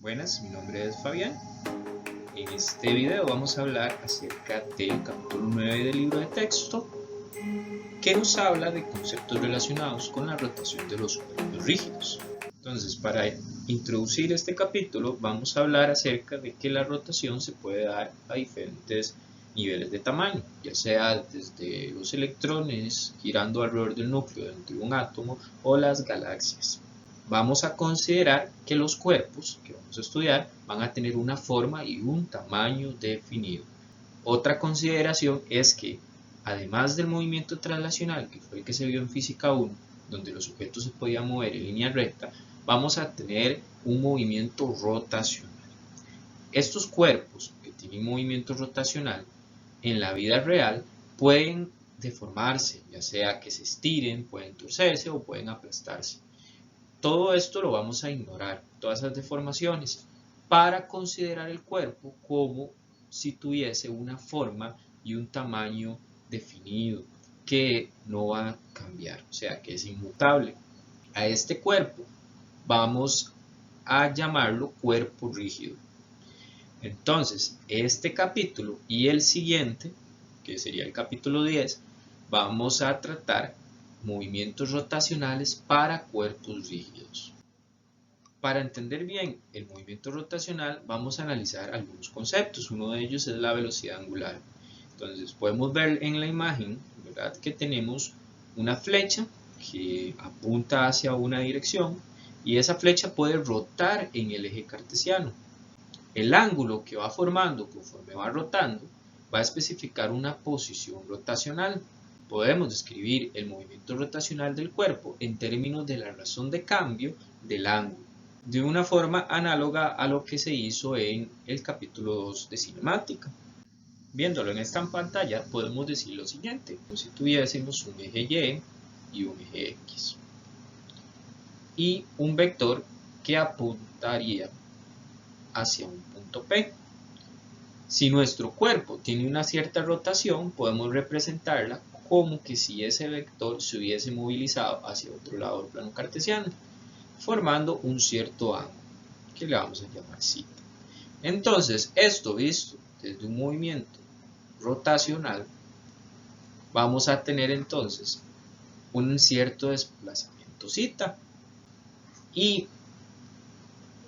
Buenas, mi nombre es Fabián. En este video vamos a hablar acerca del capítulo 9 del libro de texto, que nos habla de conceptos relacionados con la rotación de los cuerpos rígidos. Entonces, para introducir este capítulo, vamos a hablar acerca de que la rotación se puede dar a diferentes niveles de tamaño, ya sea desde los electrones girando alrededor del núcleo dentro de un átomo o las galaxias. Vamos a considerar que los cuerpos que vamos a estudiar van a tener una forma y un tamaño definido. Otra consideración es que, además del movimiento translacional, que fue el que se vio en física 1, donde los objetos se podían mover en línea recta, vamos a tener un movimiento rotacional. Estos cuerpos que tienen movimiento rotacional en la vida real pueden deformarse, ya sea que se estiren, pueden torcerse o pueden aplastarse. Todo esto lo vamos a ignorar, todas esas deformaciones, para considerar el cuerpo como si tuviese una forma y un tamaño definido, que no va a cambiar, o sea que es inmutable. A este cuerpo vamos a llamarlo cuerpo rígido. Entonces, este capítulo y el siguiente, que sería el capítulo 10, vamos a tratar movimientos rotacionales para cuerpos rígidos. Para entender bien el movimiento rotacional vamos a analizar algunos conceptos. Uno de ellos es la velocidad angular. Entonces podemos ver en la imagen, ¿verdad?, que tenemos una flecha que apunta hacia una dirección y esa flecha puede rotar en el eje cartesiano. El ángulo que va formando conforme va rotando va a especificar una posición rotacional. Podemos describir el movimiento rotacional del cuerpo en términos de la razón de cambio del ángulo, de una forma análoga a lo que se hizo en el capítulo 2 de cinemática. Viéndolo en esta pantalla podemos decir lo siguiente: como si tuviésemos un eje Y y un eje X y un vector que apuntaría hacia un punto P. Si nuestro cuerpo tiene una cierta rotación, podemos representarla como que si ese vector se hubiese movilizado hacia otro lado del plano cartesiano, formando un cierto ángulo, que le vamos a llamar θ. Entonces, esto visto desde un movimiento rotacional, vamos a tener entonces un cierto desplazamiento θ. Y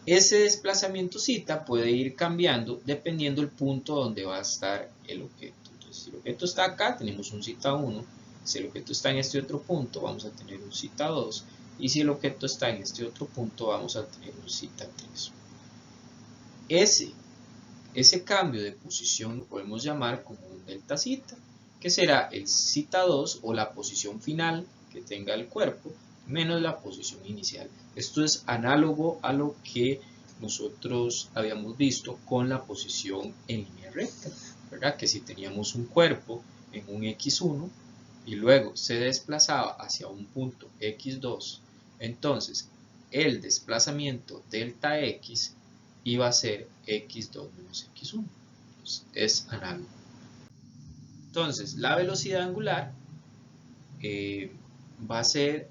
ese desplazamiento θ puede ir cambiando dependiendo del punto donde va a estar el objeto. Entonces, si el objeto está acá, tenemos un θ1. Si el objeto está en este otro punto, vamos a tener un θ2. Y si el objeto está en este otro punto, vamos a tener un θ3. Ese cambio de posición lo podemos llamar como un ΔZ, que será el θ2 o la posición final que tenga el cuerpo, menos la posición inicial. Esto es análogo a lo que nosotros habíamos visto con la posición en línea recta, ¿verdad? Que si teníamos un cuerpo en un x1 y luego se desplazaba hacia un punto x2, entonces el desplazamiento delta x iba a ser x2 menos x1. Entonces, es análogo. Entonces, la velocidad angular va a ser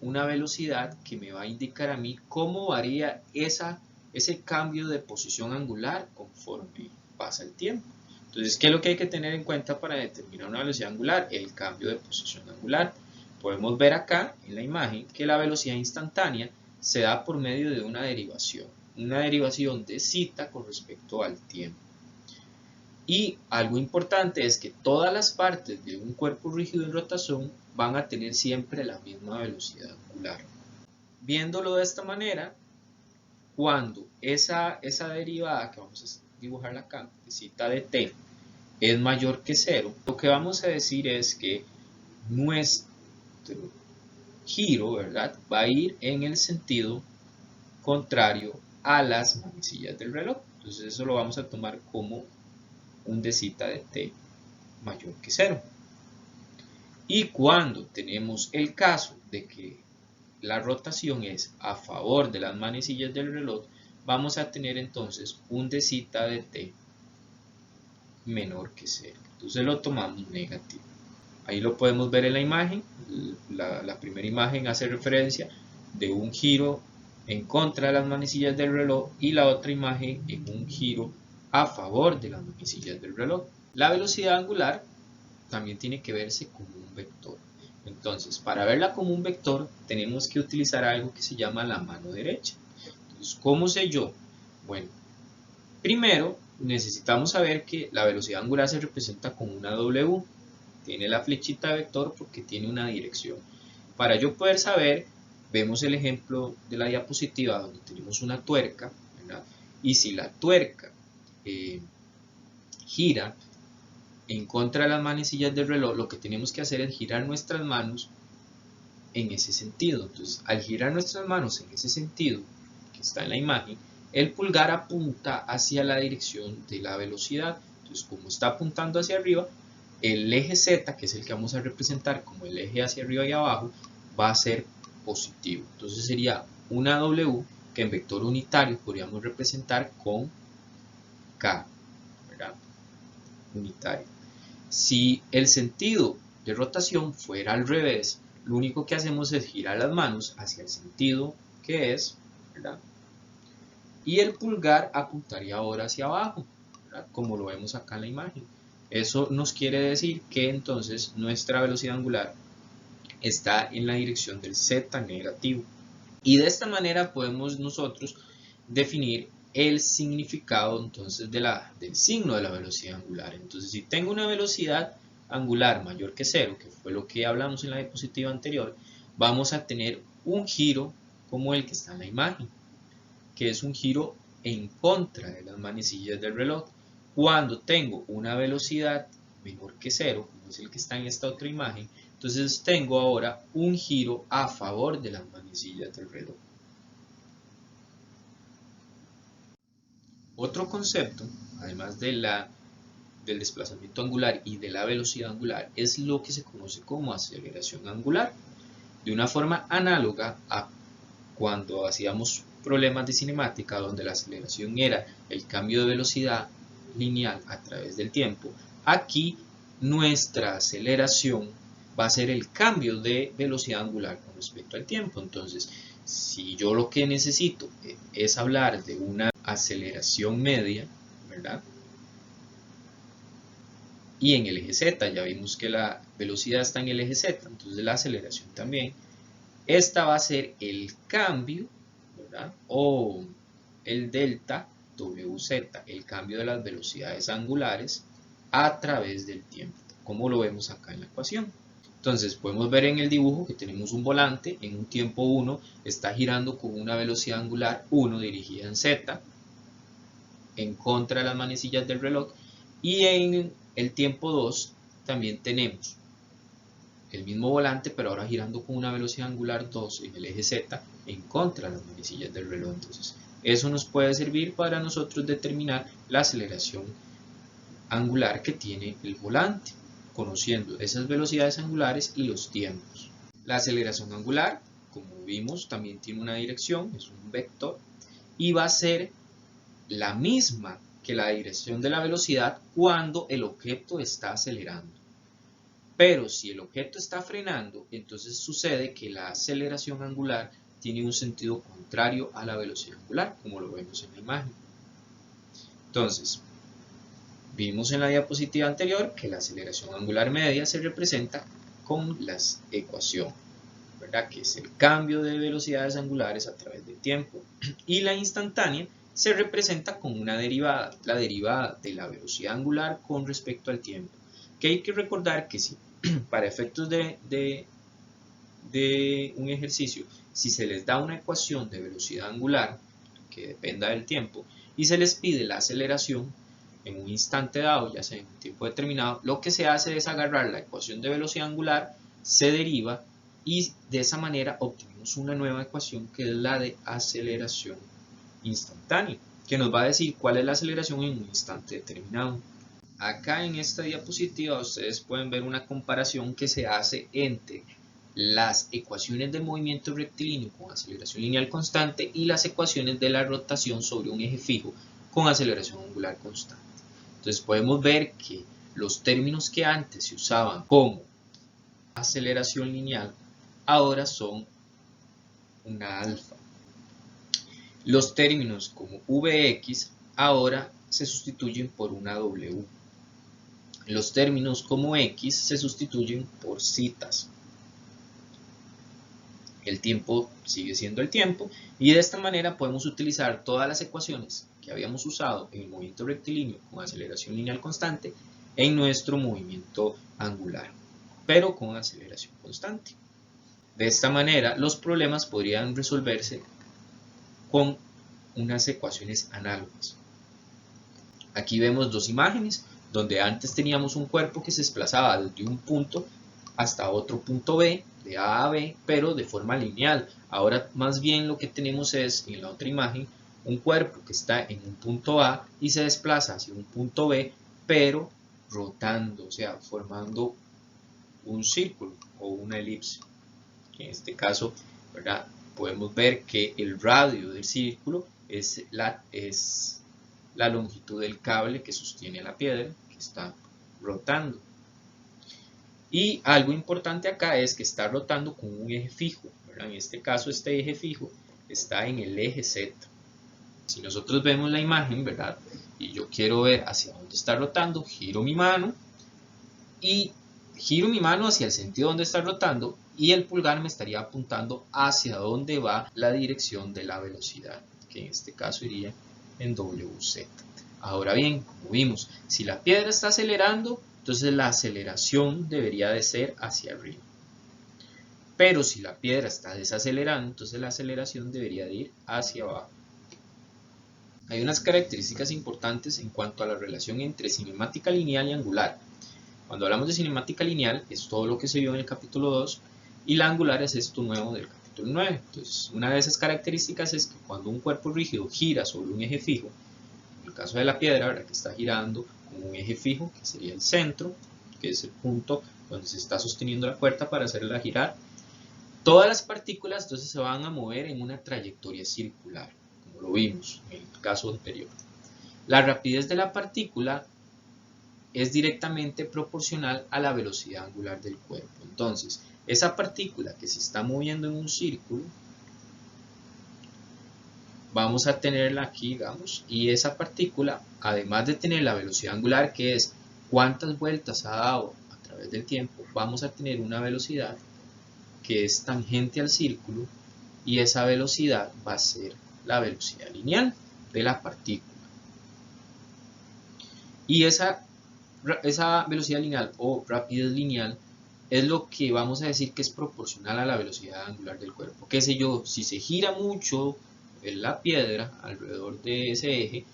una velocidad que me va a indicar a mí cómo varía ese cambio de posición angular conforme pasa el tiempo. Entonces, ¿qué es lo que hay que tener en cuenta para determinar una velocidad angular? El cambio de posición angular. Podemos ver acá en la imagen que la velocidad instantánea se da por medio de una derivación de θ con respecto al tiempo. Y algo importante es que todas las partes de un cuerpo rígido en rotación van a tener siempre la misma velocidad angular. Viéndolo de esta manera, cuando esa derivada que vamos a dibujar acá, de θ de t, es mayor que 0, lo que vamos a decir es que nuestro giro, ¿verdad?, va a ir en el sentido contrario a las manecillas del reloj. Entonces eso lo vamos a tomar como un dθ de t mayor que 0. Y cuando tenemos el caso de que la rotación es a favor de las manecillas del reloj, vamos a tener entonces un dθ de t menor que 0. Entonces lo tomamos negativo. Ahí lo podemos ver en la imagen. La primera imagen hace referencia de un giro en contra de las manecillas del reloj y la otra imagen en un giro a favor de las manecillas del reloj. La velocidad angular también tiene que verse como un vector. Entonces, para verla como un vector, tenemos que utilizar algo que se llama la mano derecha. Entonces, ¿cómo sé yo? Bueno, primero necesitamos saber que la velocidad angular se representa con una W. Tiene la flechita de vector porque tiene una dirección. Para yo poder saber, vemos el ejemplo de la diapositiva donde tenemos una tuerca, ¿verdad? Y si la tuerca gira en contra de las manecillas del reloj, lo que tenemos que hacer es girar nuestras manos en ese sentido. Entonces, al girar nuestras manos en ese sentido, que está en la imagen, el pulgar apunta hacia la dirección de la velocidad. Entonces, como está apuntando hacia arriba, el eje Z, que es el que vamos a representar como el eje hacia arriba y abajo, va a ser positivo. Entonces sería una W que en vector unitario podríamos representar con K, ¿verdad? Unitario. Si el sentido de rotación fuera al revés, lo único que hacemos es girar las manos hacia el sentido que es, ¿verdad? Y el pulgar apuntaría ahora hacia abajo, ¿verdad? Como lo vemos acá en la imagen. Eso nos quiere decir que entonces nuestra velocidad angular está en la dirección del Z negativo. Y de esta manera podemos nosotros definir el significado entonces del signo de la velocidad angular. Entonces, si tengo una velocidad angular mayor que 0, que fue lo que hablamos en la diapositiva anterior, vamos a tener un giro como el que está en la imagen, que es un giro en contra de las manecillas del reloj. Cuando tengo una velocidad menor que 0, como es el que está en esta otra imagen, entonces tengo ahora un giro a favor de las manecillas del reloj. Otro concepto, además del desplazamiento angular y de la velocidad angular, es lo que se conoce como aceleración angular. De una forma análoga a cuando hacíamos problemas de cinemática donde la aceleración era el cambio de velocidad lineal a través del tiempo, aquí nuestra aceleración va a ser el cambio de velocidad angular con respecto al tiempo. Entonces, si yo lo que necesito es hablar de una aceleración media, ¿verdad? Y en el eje Z, ya vimos que la velocidad está en el eje Z, entonces la aceleración también. Esta va a ser el cambio, ¿verdad? O el delta WZ, el cambio de las velocidades angulares a través del tiempo, como lo vemos acá en la ecuación. Entonces podemos ver en el dibujo que tenemos un volante, en un tiempo 1 está girando con una velocidad angular 1 dirigida en Z, en contra de las manecillas del reloj, y en el tiempo 2 también tenemos el mismo volante, pero ahora girando con una velocidad angular 2 en el eje Z en contra de las manecillas del reloj. Entonces, eso nos puede servir para nosotros determinar la aceleración angular que tiene el volante, conociendo esas velocidades angulares y los tiempos. La aceleración angular, como vimos, también tiene una dirección, es un vector, y va a ser la misma que la dirección de la velocidad cuando el objeto está acelerando. Pero si el objeto está frenando, entonces sucede que la aceleración angular tiene un sentido contrario a la velocidad angular, como lo vemos en la imagen. Entonces, vimos en la diapositiva anterior que la aceleración angular media se representa con la ecuación, ¿verdad? Que es el cambio de velocidades angulares a través del tiempo. Y la instantánea se representa con una derivada, la derivada de la velocidad angular con respecto al tiempo. Que hay que recordar que si para efectos de un ejercicio, si se les da una ecuación de velocidad angular que dependa del tiempo y se les pide la aceleración en un instante dado, ya sea en un tiempo determinado, lo que se hace es agarrar la ecuación de velocidad angular, se deriva y de esa manera obtenemos una nueva ecuación que es la de aceleración instantánea, que nos va a decir cuál es la aceleración en un instante determinado. Acá en esta diapositiva ustedes pueden ver una comparación que se hace entre las ecuaciones de movimiento rectilíneo con aceleración lineal constante y las ecuaciones de la rotación sobre un eje fijo con aceleración angular constante. Entonces podemos ver que los términos que antes se usaban como aceleración lineal ahora son una alfa. Los términos como Vx ahora se sustituyen por una W. Los términos como X se sustituyen por citas. El tiempo sigue siendo el tiempo y de esta manera podemos utilizar todas las ecuaciones que habíamos usado en el movimiento rectilíneo con aceleración lineal constante en nuestro movimiento angular, pero con aceleración constante. De esta manera, los problemas podrían resolverse con unas ecuaciones análogas. Aquí vemos dos imágenes donde antes teníamos un cuerpo que se desplazaba desde un punto hasta otro punto B, de A a B, pero de forma lineal. Ahora más bien lo que tenemos es, en la otra imagen, un cuerpo que está en un punto A y se desplaza hacia un punto B, pero rotando, o sea, formando un círculo o una elipse. En este caso, ¿verdad?, podemos ver que el radio del círculo es la longitud del cable que sostiene la piedra que está rotando. Y algo importante acá es que está rotando con un eje fijo, ¿verdad? En este caso este eje fijo está en el eje Z. Si nosotros vemos la imagen, ¿verdad?, y yo quiero ver hacia dónde está rotando, giro mi mano hacia el sentido donde está rotando y el pulgar me estaría apuntando hacia dónde va la dirección de la velocidad, que en este caso iría en WZ. Ahora bien, como vimos, si la piedra está acelerando, entonces la aceleración debería de ser hacia arriba. Pero si la piedra está desacelerando, entonces la aceleración debería de ir hacia abajo. Hay unas características importantes en cuanto a la relación entre cinemática lineal y angular. Cuando hablamos de cinemática lineal, es todo lo que se vio en el capítulo 2, y la angular es esto nuevo del capítulo 9. Entonces, una de esas características es que cuando un cuerpo rígido gira sobre un eje fijo, en el caso de la piedra, ¿verdad?, que está girando con un eje fijo, que sería el centro, que es el punto donde se está sosteniendo la cuerda para hacerla girar, todas las partículas entonces se van a mover en una trayectoria circular, como lo vimos en el caso anterior. La rapidez de la partícula es directamente proporcional a la velocidad angular del cuerpo. Entonces, esa partícula que se está moviendo en un círculo, vamos a tenerla aquí, digamos, y esa partícula, además de tener la velocidad angular, que es cuántas vueltas ha dado a través del tiempo, vamos a tener una velocidad que es tangente al círculo, y esa velocidad va a ser la velocidad lineal de la partícula. Y esa velocidad lineal o rapidez lineal es lo que vamos a decir que es proporcional a la velocidad angular del cuerpo. Qué sé yo, si se gira mucho la piedra alrededor de ese eje,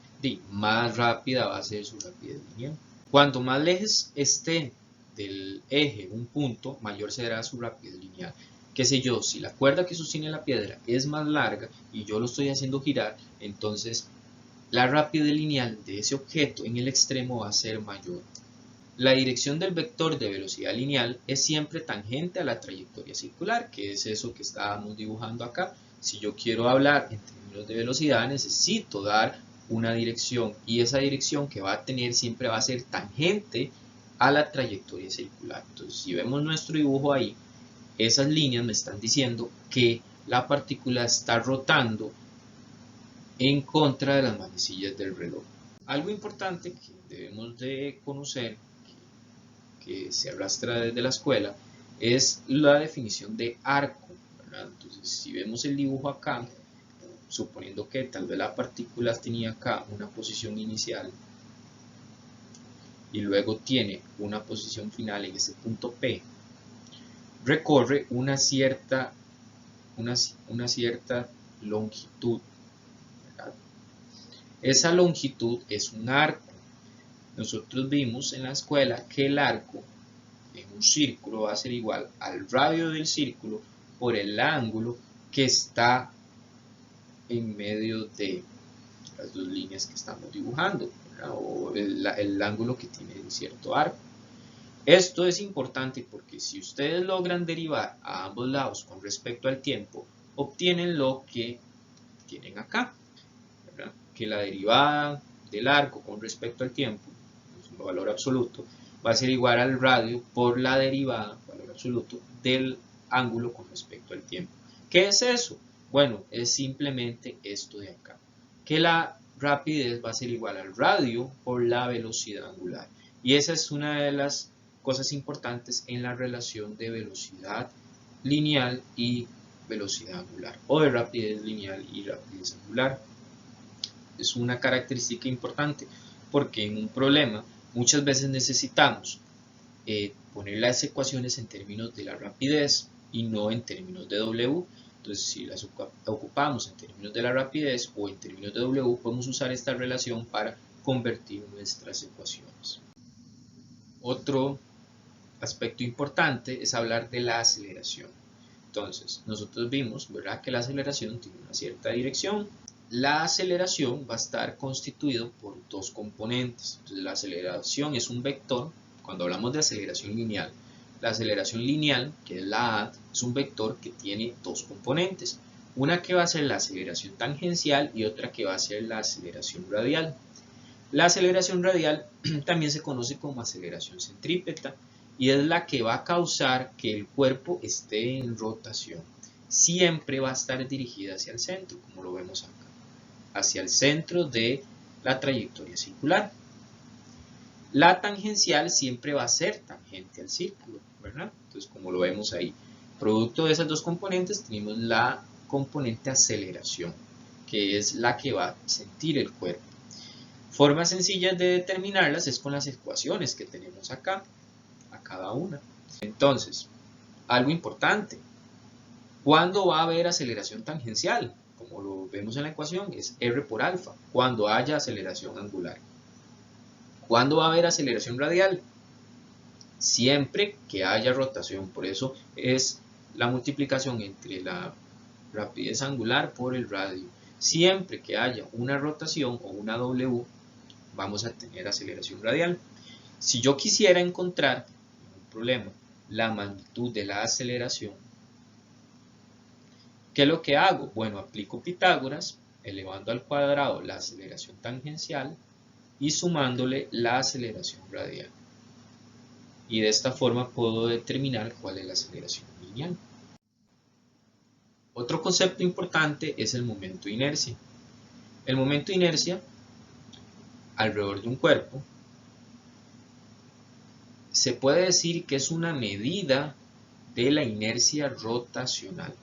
más rápida va a ser su rapidez lineal. Cuanto más lejos esté del eje un punto, mayor será su rapidez lineal. Qué sé yo, si la cuerda que sostiene la piedra es más larga y yo lo estoy haciendo girar, entonces la rapidez lineal de ese objeto en el extremo va a ser mayor. La dirección del vector de velocidad lineal es siempre tangente a la trayectoria circular, que es eso que estábamos dibujando acá. Si yo quiero hablar en términos de velocidad, necesito dar una dirección, y esa dirección que va a tener siempre va a ser tangente a la trayectoria circular. Entonces, si vemos nuestro dibujo ahí, esas líneas me están diciendo que la partícula está rotando en contra de las manecillas del reloj. Algo importante que debemos de conocer, que se arrastra desde la escuela, es la definición de arco, ¿verdad? Entonces, si vemos el dibujo acá, suponiendo que tal vez la partícula tenía acá una posición inicial y luego tiene una posición final en ese punto P, recorre una cierta longitud, ¿verdad? Esa longitud es un arco. Nosotros vimos en la escuela que el arco en un círculo va a ser igual al radio del círculo por el ángulo que está en medio de las dos líneas que estamos dibujando, ¿verdad?, o el ángulo que tiene un cierto arco. Esto es importante porque si ustedes logran derivar a ambos lados con respecto al tiempo, obtienen lo que tienen acá, ¿verdad?, que la derivada del arco con respecto al tiempo, es un valor absoluto, va a ser igual al radio por la derivada, valor absoluto, del ángulo con respecto al tiempo. ¿Qué es eso? Bueno, es simplemente esto de acá, que la rapidez va a ser igual al radio por la velocidad angular. Y esa es una de las cosas importantes en la relación de velocidad lineal y velocidad angular, o de rapidez lineal y rapidez angular. Es una característica importante porque en un problema muchas veces necesitamos poner las ecuaciones en términos de la rapidez y no en términos de W. Entonces, si las ocupamos en términos de la rapidez o en términos de W, podemos usar esta relación para convertir nuestras ecuaciones. Otro aspecto importante es hablar de la aceleración. Entonces, nosotros vimos, ¿verdad?, que la aceleración tiene una cierta dirección. La aceleración va a estar constituido por dos componentes. Entonces, la aceleración es un vector. Cuando hablamos de aceleración lineal, la aceleración lineal, que es la A, es un vector que tiene dos componentes. Una que va a ser la aceleración tangencial y otra que va a ser la aceleración radial. La aceleración radial también se conoce como aceleración centrípeta y es la que va a causar que el cuerpo esté en rotación. Siempre va a estar dirigida hacia el centro, como lo vemos acá, hacia el centro de la trayectoria circular. La tangencial siempre va a ser tangente al círculo, ¿verdad? Entonces, como lo vemos ahí, producto de esas dos componentes tenemos la componente aceleración, que es la que va a sentir el cuerpo. Formas sencillas de determinarlas es con las ecuaciones que tenemos acá, a cada una. Entonces, algo importante, ¿cuándo va a haber aceleración tangencial? Como lo vemos en la ecuación, es R por alfa, cuando haya aceleración angular. ¿Cuándo va a haber aceleración radial? Siempre que haya rotación, por eso es la multiplicación entre la rapidez angular por el radio. Siempre que haya una rotación o una W, vamos a tener aceleración radial. Si yo quisiera encontrar, un problema, la magnitud de la aceleración, ¿qué es lo que hago? Bueno, aplico Pitágoras, elevando al cuadrado la aceleración tangencial y sumándole la aceleración radial. Y de esta forma puedo determinar cuál es la aceleración lineal. Otro concepto importante es el momento de inercia. El momento de inercia alrededor de un cuerpo se puede decir que es una medida de la inercia rotacional.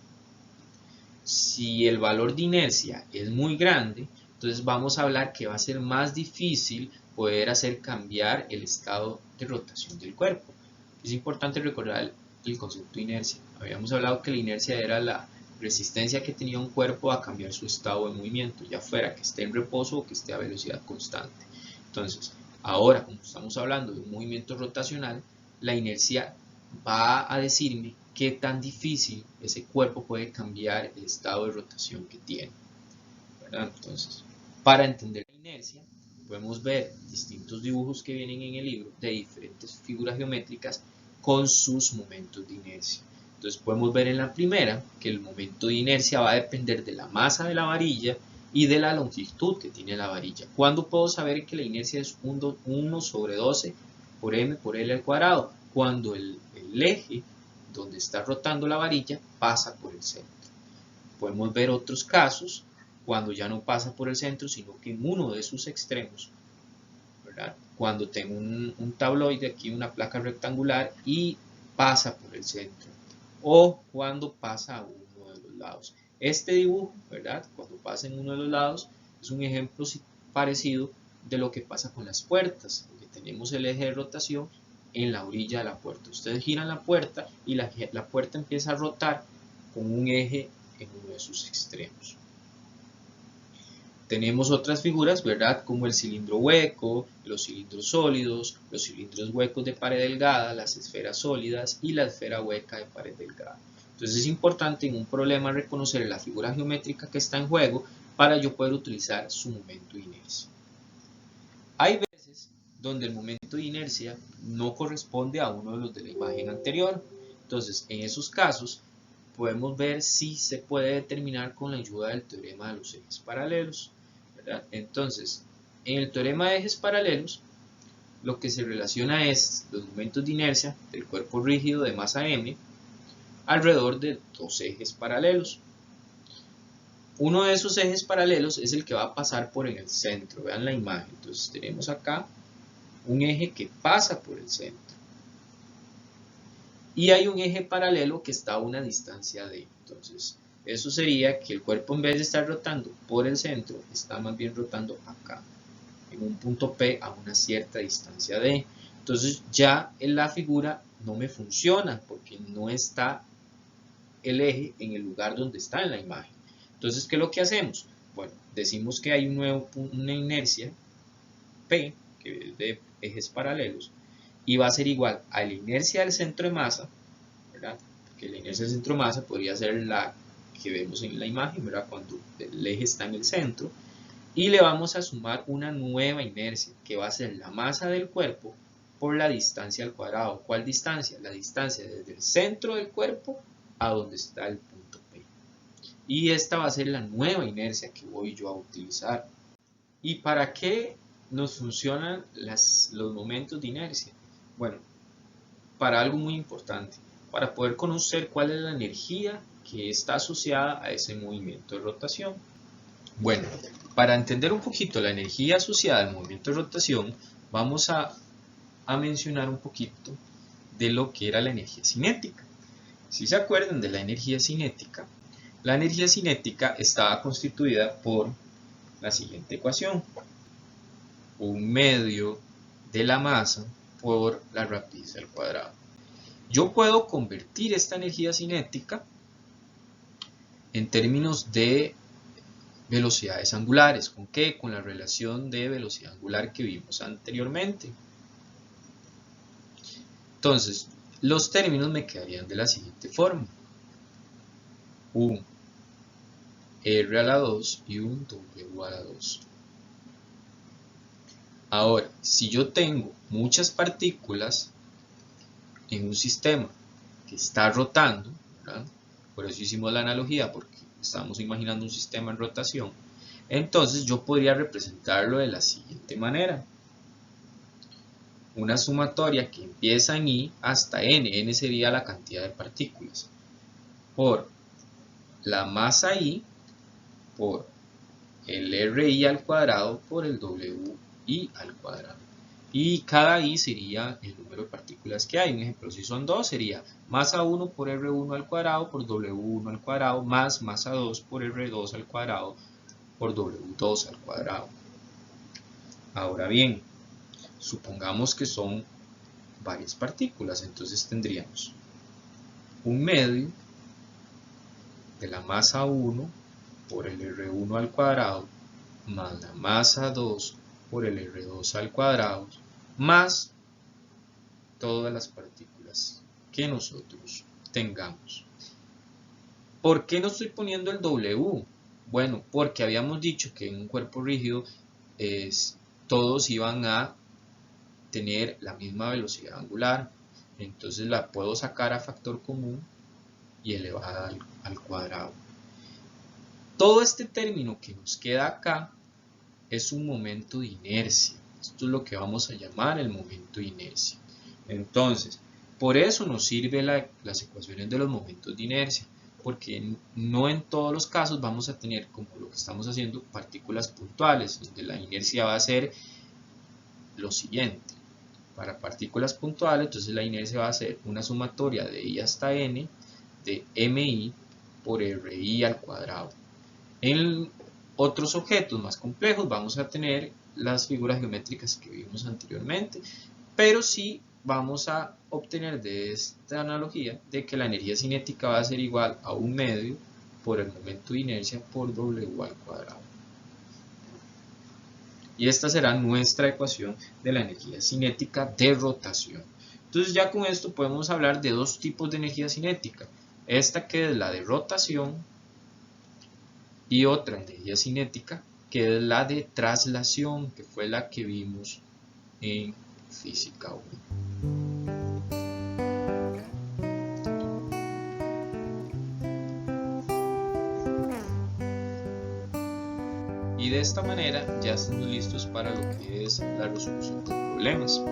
Si el valor de inercia es muy grande, entonces vamos a hablar que va a ser más difícil poder hacer cambiar el estado de rotación del cuerpo. Es importante recordar el concepto de inercia. Habíamos hablado que la inercia era la resistencia que tenía un cuerpo a cambiar su estado de movimiento, ya fuera que esté en reposo o que esté a velocidad constante. Entonces, ahora, como estamos hablando de un movimiento rotacional, la inercia va a decirme qué tan difícil ese cuerpo puede cambiar el estado de rotación que tiene, ¿verdad? Entonces, para entender la inercia, podemos ver distintos dibujos que vienen en el libro de diferentes figuras geométricas con sus momentos de inercia. Entonces podemos ver en la primera que el momento de inercia va a depender de la masa de la varilla y de la longitud que tiene la varilla. ¿Cuándo puedo saber que la inercia es 1 sobre 12 por m por L al cuadrado? Cuando el eje donde está rotando la varilla pasa por el centro. Podemos ver otros casos cuando ya no pasa por el centro, sino que en uno de sus extremos, ¿verdad? Cuando tengo un tabloide aquí, una placa rectangular y pasa por el centro, o cuando pasa a uno de los lados. Este dibujo, ¿verdad?, cuando pasa en uno de los lados, es un ejemplo parecido de lo que pasa con las puertas, porque tenemos el eje de rotación en la orilla de la puerta. Ustedes giran la puerta y la puerta empieza a rotar con un eje en uno de sus extremos. Tenemos otras figuras, ¿verdad?, como el cilindro hueco, los cilindros sólidos, los cilindros huecos de pared delgada, las esferas sólidas y la esfera hueca de pared delgada. Entonces es importante en un problema reconocer la figura geométrica que está en juego para yo poder utilizar su momento de inercia. Hay veces donde el momento de inercia no corresponde a uno de los de la imagen anterior. Entonces, en esos casos, podemos ver si se puede determinar con la ayuda del teorema de los ejes paralelos, ¿verdad? Entonces, en el teorema de ejes paralelos, lo que se relaciona es los momentos de inercia del cuerpo rígido de masa m alrededor de dos ejes paralelos. uno de esos ejes paralelos es el que va a pasar por en el centro. Vean la imagen. Entonces tenemos acá un eje que pasa por el centro. Y hay un eje paralelo que está a una distancia d. Entonces, eso sería que el cuerpo, en vez de estar rotando por el centro, está más bien rotando acá, en un punto P a una cierta distancia d. Entonces ya en la figura no me funciona porque no está el eje en el lugar donde está en la imagen. Entonces, ¿qué es lo que hacemos? Bueno, decimos que hay una inercia P, que es de ejes paralelos, y va a ser igual a la inercia del centro de masa, ¿verdad? Porque la inercia del centro de masa podría ser la que vemos en la imagen, ¿verdad? Cuando el eje está en el centro, y le vamos a sumar una nueva inercia, que va a ser la masa del cuerpo por la distancia al cuadrado. ¿Cuál distancia? La distancia desde el centro del cuerpo a donde está el punto P. Y esta va a ser la nueva inercia que voy yo a utilizar. ¿Y para qué nos funcionan los momentos de inercia? Bueno, para algo muy importante, para poder conocer cuál es la energía que está asociada a ese movimiento de rotación. Bueno, para entender un poquito la energía asociada al movimiento de rotación, vamos a mencionar un poquito de lo que era la energía cinética. Si se acuerdan de la energía cinética estaba constituida por la siguiente ecuación: un medio de la masa por la rapidez al cuadrado. Yo puedo convertir esta energía cinética en términos de velocidades angulares. ¿Con qué? Con la relación de velocidad angular que vimos anteriormente. Entonces, los términos me quedarían de la siguiente forma: un R a la 2 y un W a la 2. Ahora, si yo tengo muchas partículas en un sistema que está rotando, ¿verdad? Por eso hicimos la analogía, porque estamos imaginando un sistema en rotación, entonces yo podría representarlo de la siguiente manera: una sumatoria que empieza en I hasta N sería la cantidad de partículas, por la masa I, por el RI al cuadrado, por el WI al cuadrado. Y cada I sería el número de partículas que hay. Un ejemplo, si son 2, sería masa 1 por R1 al cuadrado por W1 al cuadrado, más masa 2 por R2 al cuadrado por W2 al cuadrado. Ahora bien, supongamos que son varias partículas, entonces tendríamos un medio de la masa 1 por el R1 al cuadrado más la masa 2 por el R2 al cuadrado más todas las partículas que nosotros tengamos. ¿Por qué no estoy poniendo el W? Bueno, porque habíamos dicho que en un cuerpo rígido todos iban a tener la misma velocidad angular, entonces la puedo sacar a factor común y elevada al cuadrado. Todo este término que nos queda acá es un momento de inercia. Esto es lo que vamos a llamar el momento de inercia. Entonces, por eso nos sirven las ecuaciones de los momentos de inercia, porque no en todos los casos vamos a tener, como lo que estamos haciendo, partículas puntuales, donde la inercia va a ser lo siguiente. Para partículas puntuales, entonces la inercia va a ser una sumatoria de I hasta N de MI por RI al cuadrado. En otros objetos más complejos vamos a tener las figuras geométricas que vimos anteriormente, pero sí vamos a obtener de esta analogía de que la energía cinética va a ser igual a un medio por el momento de inercia por W al cuadrado. Y esta será nuestra ecuación de la energía cinética de rotación. Entonces ya con esto podemos hablar de dos tipos de energía cinética. Esta que es la de rotación y otra energía cinética que es la de traslación, que fue la que vimos en física 1. Y de esta manera ya estamos listos para lo que es la resolución de problemas.